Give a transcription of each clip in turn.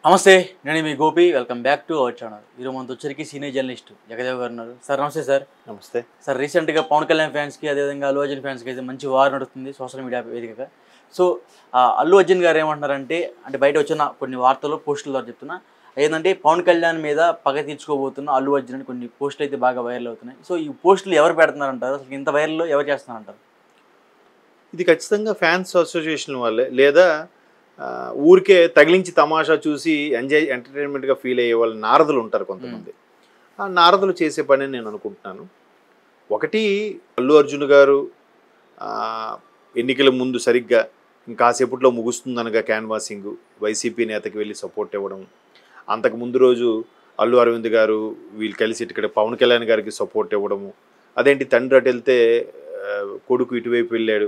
నమస్తే, నేను మీ Gopi. Welcome back to our channel. ఈరోజు మనతో వచ్చరికి సీనియర్ జర్నలిస్ట్ జగదేవ్ గారు ఉన్నారు. సార్ నమస్తే. సార్ నమస్తే సార్. రీసెంట్గా పవన్ కళ్యాణ్ ఫ్యాన్స్కి, అదేవిధంగా అల్లు అర్జున్ ఫ్యాన్స్కి అయితే మంచి వార్ నడుస్తుంది సోషల్ మీడియా వేదికగా. సో అల్లు అర్జున్ గారు ఏమంటున్నారంటే, బయట వచ్చిన కొన్ని వార్తలు పోస్టుల ద్వారా చెప్తున్నా, ఏంటంటే పవన్ కళ్యాణ్ మీద పగ తీర్చుకోబోతున్న అల్లు అర్జున్ అని కొన్ని పోస్టులు అయితే బాగా వైరల్ అవుతున్నాయి. సో ఈ పోస్టులు ఎవరు పెడుతున్నారంటారు? అసలు ఇంత వైరల్లో ఎవరు చేస్తున్నారంటారు? ఇది ఖచ్చితంగా ఫ్యాన్స్ అసోసియేషన్ వాళ్ళే, లేదా ఊరికే తగిలించి తమాషా చూసి ఎంటర్టైన్మెంట్గా ఫీల్ అయ్యే వాళ్ళు నారదులు ఉంటారు కొంతమంది. ఆ నారదులు చేసే పని నేను అనుకుంటున్నాను. ఒకటి, అల్లు అర్జున్ గారు ఎన్నికల ముందు సరిగ్గా ఇంకాసేపట్లో ముగుస్తుందనగా క్యాన్వాసింగ్ వైసీపీ నేతకి వెళ్ళి సపోర్ట్ ఇవ్వడం, అంతకు ముందు రోజు అల్లు అరవింద్ గారు వీళ్ళు కలిసి ఇక్కడ పవన్ కళ్యాణ్ గారికి సపోర్ట్ ఇవ్వడము. అదేంటి తండ్రి అటు వెళ్తే కొడుకు ఇటువైపు వెళ్ళాడు,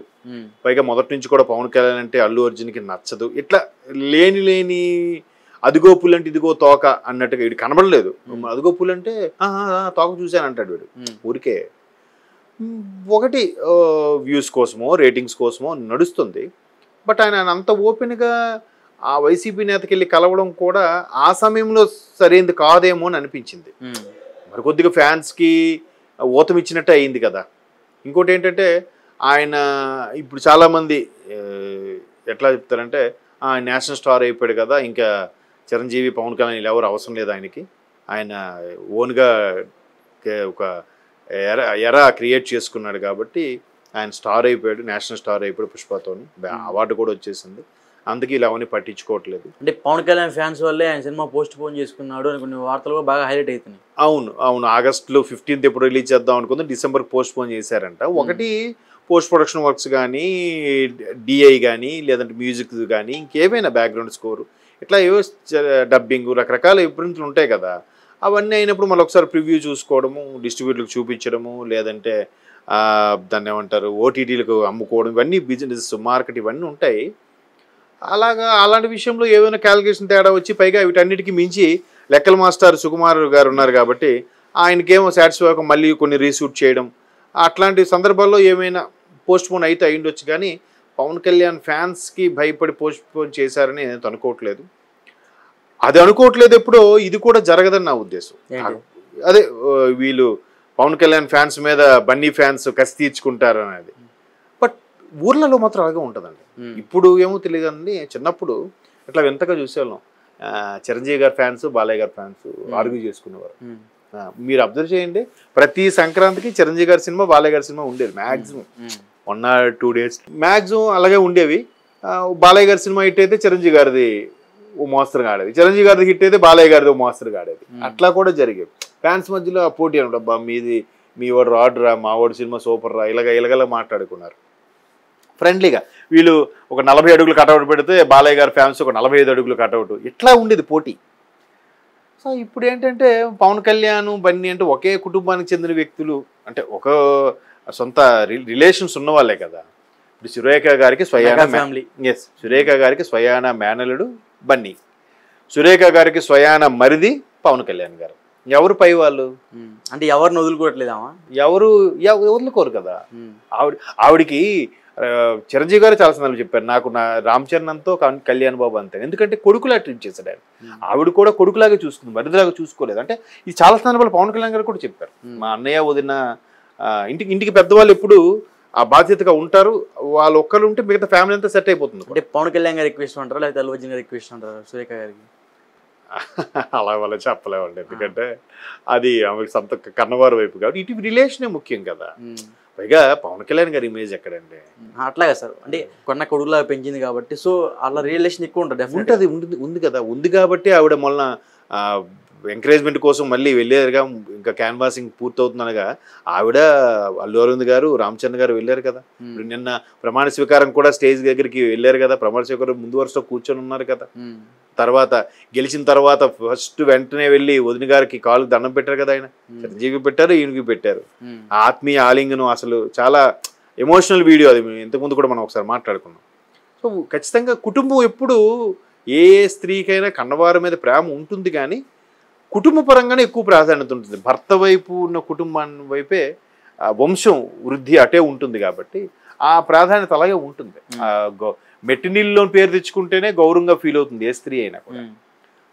పైగా మొదటి నుంచి కూడా పవన్ కళ్యాణ్ అంటే అల్లు అర్జున్కి నచ్చదు, ఇట్లా లేని అదిగో పులంటే ఇదిగో తోక అన్నట్టుగా వీడు కనబడలేదు. అదిగో పులంటే తోక చూశాను అంటాడు వీడు ఊరికే. ఒకటి, వ్యూస్ కోసమో రేటింగ్స్ కోసమో నడుస్తుంది. బట్ ఆయన అంత ఓపెన్గా ఆ వైసీపీ నేతకి వెళ్ళి కలవడం కూడా ఆ సమయంలో సరైనది కాదేమో అని అనిపించింది. మరి కొద్దిగా ఫ్యాన్స్కి ఊతమిచ్చినట్టే అయింది కదా. ఇంకోటి ఏంటంటే, ఆయన ఇప్పుడు చాలామంది ఎట్లా చెప్తారంటే, నేషనల్ స్టార్ అయిపోయాడు కదా, ఇంకా చిరంజీవి పవన్ కళ్యాణ్ ఎవరు అవసరం లేదు ఆయనకి, ఆయన ఓన్గా ఒక ఎరా క్రియేట్ చేసుకున్నాడు కాబట్టి ఆయన స్టార్ అయిపోయాడు, నేషనల్ స్టార్ అయిపోయాడు, పుష్పతోని అవార్డు కూడా వచ్చేసింది, అందుకే ఇలా అవన్నీ పట్టించుకోవట్లేదు. అంటే పవన్ కళ్యాణ్ ఫ్యాన్స్ వల్లే ఆయన సినిమా పోస్ట్ పోన్ చేసుకున్నాడు అని కొన్ని వార్తలు బాగా హైలైట్ అవుతున్నాయి. అవును ఆగస్టులో 15th ఎప్పుడు రిలీజ్ చేద్దాం అనుకుంది, డిసెంబర్ పోస్ట్ పోన్ చేశారంట. ఒకటి, పోస్ట్ ప్రొడక్షన్ వర్క్స్ కానీ, డిఐ కానీ, లేదంటే మ్యూజిక్ కానీ, ఇంకేమైనా బ్యాక్గ్రౌండ్ స్కోరు, ఇట్లా ఏవో డబ్బింగ్ రకరకాల ఇబ్బందులు ఉంటాయి కదా. అవన్నీ అయినప్పుడు మళ్ళీ ఒకసారి ప్రివ్యూ చూసుకోవడము, డిస్ట్రిబ్యూటర్లకు చూపించడము, లేదంటే దాన్ని ఏమంటారు ఓటీటీలకు అమ్ముకోవడం, ఇవన్నీ బిజినెస్ మార్కెట్ ఇవన్నీ ఉంటాయి. అలాంటి విషయంలో ఏదైనా క్యాలిక్యులేషన్ తేడా వచ్చి, పైగా వీటన్నిటికీ మించి లెక్కల మాస్టర్ సుకుమార్ గారు ఉన్నారు కాబట్టి ఆయనకేమో సాటిస్ఫై అవ్వక మళ్ళీ కొన్ని రీషూట్ చేయడం, అట్లాంటి సందర్భాల్లో ఏమైనా పోస్ట్ పోన్ అయితే అయ్యుండొచ్చు. కానీ పవన్ కళ్యాణ్ ఫ్యాన్స్కి భయపడి పోస్ట్ పోన్ చేశారని నేను అనుకోవట్లేదు. అది అనుకోవట్లేదు ఎప్పుడో, ఇది కూడా జరగదని నా ఉద్దేశం. అదే వీళ్ళు పవన్ కళ్యాణ్ ఫ్యాన్స్ మీద బన్నీ ఫ్యాన్స్ కసి తీర్చుకుంటారు అనేది. బట్ ఊర్లలో మాత్రం అలాగే ఉంటుందండి. ఇప్పుడు ఏమో తెలియదు అండి, చిన్నప్పుడు ఇట్లా వింతగా చూసేవాళ్ళం, చిరంజీవి గారి ఫ్యాన్స్ బాలయ్య గారి ఫ్యాన్స్ ఆర్గ్యూ చేసుకునేవారు. మీరు అబ్జర్వ్ చేయండి, ప్రతి సంక్రాంతికి చిరంజీవి గారి సినిమా బాలయ్య గారి సినిమా ఉండేది మ్యాక్సిమం 1 or 2 days మ్యాక్సిమం అలాగే ఉండేవి. బాలయ్య గారి సినిమా హిట్ అయితే చిరంజీవి గారిది ఓ మోస్తరుగా ఆడేది, చిరంజీవి గారిది హిట్ అయితే బాలయ్య గారిది ఓ మోస్తరుగా ఆడేది. అట్లా కూడా జరిగేది. ఫ్యాన్స్ మధ్యలో ఆ పోటీ అనమాట, అబ్బా మీ వాడు రాడ్రా, మా వాడు సినిమా సూపర్ రా, ఇలాగ మాట్లాడుకున్నారు ఫ్రెండ్లీగా. వీళ్ళు ఒక 40 అడుగులు కటౌట్ పెడితే బాలయ్య గారి ఫ్యాన్స్ ఒక 45 అడుగులు కటౌట్, ఇట్లా ఉండేది పోటీ. సో ఇప్పుడు ఏంటంటే, పవన్ కళ్యాణ్ బన్నీ అంటే ఒకే కుటుంబానికి చెందిన వ్యక్తులు, అంటే ఒక సొంత రిలేషన్స్ ఉన్నవాళ్ళే కదా. ఇప్పుడు సురేఖ గారికి స్వయాన మేనలుడు బన్నీ, సురేఖ గారికి స్వయాన మరిది పవన్ కళ్యాణ్ గారు. ఎవరు పై వాళ్ళు అంటే ఎవరిని వదులుకోవట్లేదామా? ఎవరు వదులుకోరు కదా. ఆవిడికి చిరంజీవి గారు చాలా సందర్భాలు చెప్పారు, నాకు నా రామ్ చరణ్తో కళ్యాణ్ బాబు అంతే, ఎందుకంటే కొడుకులా ట్రీట్ చేశాడు ఆయన. ఆవిడ కూడా కొడుకులాగా చూసుకుంది, మరిదిలాగా చూసుకోలేదు. అంటే ఇది చాలా సందర్భాలు పవన్ కళ్యాణ్ గారు కూడా చెప్పారు. మా అన్నయ్య వదిన ఇంటికి పెద్దవాళ్ళు ఎప్పుడు ఆ బాధ్యతగా ఉంటారు, వాళ్ళు ఒక్కరు ఉంటే మిగతా ఫ్యామిలీ అంతా సెట్ అయిపోతుంది. అంటే పవన్ కళ్యాణ్ గారు రిక్వెస్ట్ అంటారా, లేకపోతే అల్లు అర్జున్ గారు రిక్వెస్ట్ అంటారా సురేఖ గారికి? అలా వాళ్ళ చెప్పలేమండి, ఎందుకంటే అది ఆమెకు సొంత కన్నవారి వైపు కాబట్టి ఇటు రిలేషనే ముఖ్యం కదా. పైగా పవన్ కళ్యాణ్ గారి ఇమేజ్ ఎక్కడండి? అట్లాగా సార్, అంటే కొన్న కొడుకులా పెంచింది కాబట్టి, సో అలా రిలేషన్ ఎక్కువ ఉంటుంది. ఉంది కదా, ఉంది కాబట్టి ఆవిడ మొన్న ఎంకరేజ్మెంట్ కోసం మళ్ళీ వెళ్ళారుగా, ఇంకా క్యాన్వాసింగ్ పూర్తవుతుందనగా ఆవిడ, అల్లు అరవింద్ గారు, రామ్ చరణ్ గారు వెళ్ళారు కదా. నిన్న ప్రమాణ స్వీకారం కూడా స్టేజ్ దగ్గరికి వెళ్ళారు కదా, ప్రమాణ స్వీకారం ముందు వరుసలో కూర్చొని ఉన్నారు కదా. తర్వాత గెలిచిన తర్వాత ఫస్ట్ వెంటనే వెళ్ళి వదిన గారికి కాలు దండం పెట్టారు కదా. ఆయన చిరంజీవి పెట్టారు, ఈయనకి పెట్టారు. ఆత్మీయ ఆలింగనం అసలు చాలా ఎమోషనల్ వీడియో అది. ఇంతకుముందు కూడా మనం ఒకసారి మాట్లాడుకున్నాం. సో ఖచ్చితంగా కుటుంబం ఎప్పుడు ఏ స్త్రీకైనా కన్నవారి మీద ప్రేమ ఉంటుంది, కానీ కుటుంబ పరంగానే ఎక్కువ ప్రాధాన్యత ఉంటుంది. భర్త వైపు ఉన్న కుటుంబాన్ని వైపే వంశం వృద్ధి అటే ఉంటుంది కాబట్టి ఆ ప్రాధాన్యత అలాగే ఉంటుంది. మెట్టినీళ్ళలో పేరు తెచ్చుకుంటేనే గౌరవంగా ఫీల్ అవుతుంది ఏ స్త్రీ అయినా కూడా.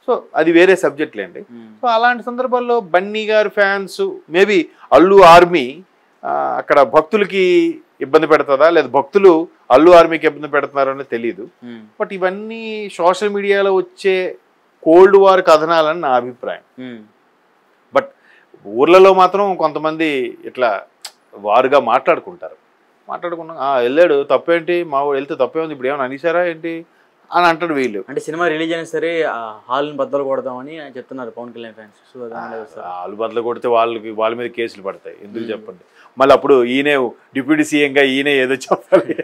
సో అది వేరే సబ్జెక్ట్లేండి. సో అలాంటి సందర్భాల్లో బన్నీ గారి ఫ్యాన్స్ మేబీ అల్లు ఆర్మీ అక్కడ భక్తులకి ఇబ్బంది పెడుతుందా లేదా భక్తులు అల్లు ఆర్మీకి ఇబ్బంది పెడుతున్నారని తెలియదు. బట్ ఇవన్నీ సోషల్ మీడియాలో వచ్చే కోల్డ్ వార్ కథనాలని నా అభిప్రాయం. బట్ ఊర్లలో మాత్రం కొంతమంది ఇట్లా వారుగా మాట్లాడుకున్నాం వెళ్ళాడు తప్పేంటి మా వెళ్తే తప్పే ఉంది ఇప్పుడు ఏమైనా అనేసారా ఏంటి అని అంటాడు వీళ్ళు. అంటే సినిమా రిలీజ్ అయినా సరే హాల్ని బద్దలు కొడదామని చెప్తున్నారు Pawan Kalyan fans. So hall బద్దలు కొడితే వాళ్ళ మీద కేసులు పడతాయి ఎందుకు చెప్పండి. మళ్ళీ అప్పుడు ఈయనే డిప్యూటీ సీఎంగా ఈయనే ఏదో చెప్పాలి.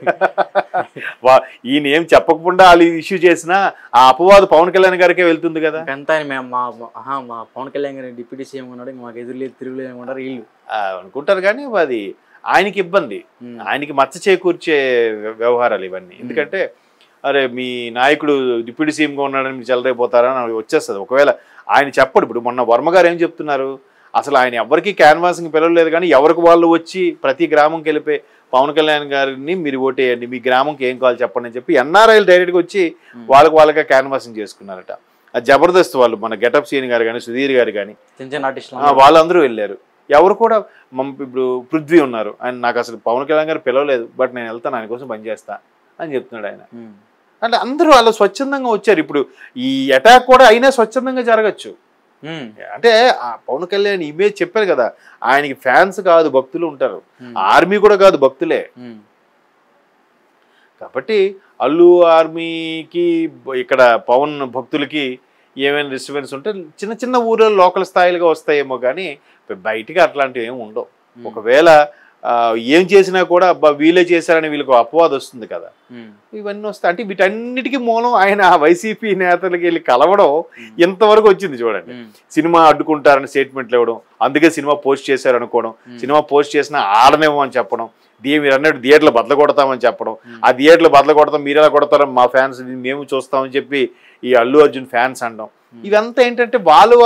ఈయన ఏం చెప్పకుండా వాళ్ళు ఇష్యూ చేసినా ఆ అపవాదు పవన్ కళ్యాణ్ గారికే వెళ్తుంది కదా. అంతా మా పవన్ కళ్యాణ్ గారి డిప్యూటీ సీఎం ఉన్నాడు మాకు ఎదురులేదు తిరుగులేదు అనుకుంటారు వీళ్ళు అనుకుంటారు. కానీ అది ఆయనకి ఇబ్బంది, ఆయనకి మచ్చ చేకూర్చే వ్యవహారాలు ఇవన్నీ. ఎందుకంటే అరే మీ నాయకుడు డిప్యూటీ సీఎంగా ఉన్నాడని మీరు చెలరైపోతారని వచ్చేస్తుంది. ఒకవేళ ఆయన చెప్పడు. ఇప్పుడు మొన్న వర్మ గారు ఏం చెప్తున్నారు, అసలు ఆయన ఎవరికి క్యాన్వాసింగ్ పిలవలేదు కానీ ఎవరికి వాళ్ళు వచ్చి ప్రతి గ్రామంకి వెళ్ళిపోయి పవన్ కళ్యాణ్ గారిని మీరు ఓటేయండి మీ గ్రామంకి ఏం కావాలి చెప్పండి అని చెప్పి ఎన్ఆర్ఐలు డైరెక్ట్గా వచ్చి వాళ్ళగా క్యాన్వాసింగ్ చేసుకున్నారట. అది జబర్దస్త్ వాళ్ళు మన గెటప్ సీన్ గారు కానీ సుధీర్ గారు కానీ వాళ్ళందరూ వెళ్ళారు. ఎవరు కూడా ఇప్పుడు పృథ్వీ ఉన్నారు, ఆయన నాకు అసలు పవన్ కళ్యాణ్ గారు పిలవలేదు బట్ నేను వెళ్తాను ఆయన కోసం పనిచేస్తా అని చెప్తున్నాడు ఆయన. అంటే అందరూ అలా స్వచ్ఛందంగా వచ్చారు. ఇప్పుడు ఈ అటాక్ కూడా అయినా స్వచ్ఛందంగా జరగచ్చు. అంటే ఆ పవన్ కళ్యాణ్ ఇమేజ్ చెప్పారు కదా, ఆయనకి ఫ్యాన్స్ కాదు భక్తులు ఉంటారు, ఆర్మీ కూడా కాదు భక్తులే. కాబట్టి అల్లు ఆర్మీకి ఇక్కడ పవన్ భక్తులకి ఏమైనా డిస్టర్బెన్స్ ఉంటే చిన్న చిన్న ఊర్లో లోకల్ స్థాయిలుగా వస్తాయేమో కానీ బయటికి అట్లాంటివి ఏమి ఉండవు. ఒకవేళ ఏం చేసినా కూడా అబ్బా వీళ్ళే చేశారని వీళ్ళకి అపవాదం వస్తుంది కదా. ఇవన్నీ వస్తాయి. అంటే వీటన్నిటికీ మూలం ఆయన వైసీపీ నేతలకి వెళ్ళి కలవడం ఇంతవరకు వచ్చింది చూడండి. సినిమా అడ్డుకుంటారని స్టేట్మెంట్లు ఇవ్వడం, అందుకే సినిమా పోస్ట్ చేశారు అనుకోవడం, సినిమా పోస్ట్ చేసినా ఆడనేమో అని చెప్పడం, మీరు అన్నట్టు థియేటర్లు బద్దలు కొడతామని చెప్పడం, ఆ థియేటర్లు బద్దలు కొడతాం మీరు ఎలా కొడతారని మా ఫ్యాన్స్ మేము చూస్తామని చెప్పి ఈ అల్లు అర్జున్ ఫ్యాన్స్ అనడం. ఇదంతా ఏంటంటే వాళ్ళు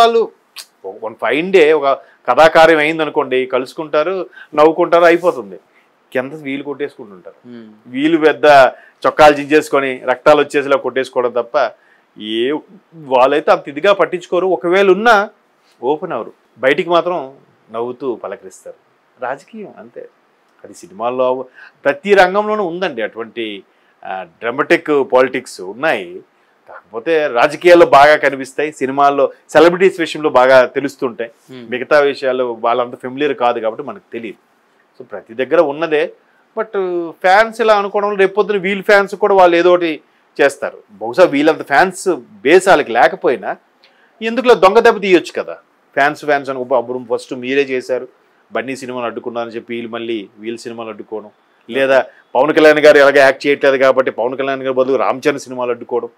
వన్ ఫైన్ డే ఒక కథాకార్యం అయింది అనుకోండి, కలుసుకుంటారు నవ్వుకుంటారు అయిపోతుంది. కింద వీలు కొట్టేసుకుంటుంటారు. వీలు పెద్ద చొక్కాలు చించేసుకొని రక్తాలు వచ్చేసిలా కొట్టేసుకోవడం తప్ప వాళ్ళైతే అంత ఇదిగా పట్టించుకోరు. ఒకవేళ ఉన్నా ఓపెన్ అవరు, బయటికి మాత్రం నవ్వుతూ పలకరిస్తారు. రాజకీయం అంతే, అది సినిమాల్లో ప్రతి రంగంలోనూ ఉందండి. అటువంటి డ్రామాటిక్ పాలిటిక్స్ ఉన్నాయి. కాకపోతే రాజకీయాల్లో బాగా కనిపిస్తాయి, సినిమాల్లో సెలబ్రిటీస్ విషయంలో బాగా తెలుస్తుంటాయి. మిగతా విషయాలు వాళ్ళంత ఫెమిలియర్ కాదు కాబట్టి మనకు తెలియదు. సో ప్రతి దగ్గర ఉన్నదే. బట్ ఫ్యాన్స్ ఇలా అనుకోవడం రేపొద్దున వీళ్ళ ఫ్యాన్స్ కూడా వాళ్ళు ఏదో ఒకటి చేస్తారు. బహుశా వీళ్ళంత ఫ్యాన్స్ బేస్ వాళ్ళకి లేకపోయినా ఎందుకులో దొంగ దెబ్బ తీయొచ్చు కదా. ఫ్యాన్స్ అని అప్పుడు ఫస్ట్ మీరే చేశారు బన్నీ సినిమాలు అడ్డుకున్నారని చెప్పి వీళ్ళు మళ్ళీ వీళ్ళ సినిమాలు అడ్డుకోవడం, లేదా పవన్ కళ్యాణ్ గారు ఎలాగ యాక్ట్ చేయట్లేదు కాబట్టి పవన్ కళ్యాణ్ గారి బదులు రామ్ చరణ్ సినిమాలు అడ్డుకోవడం.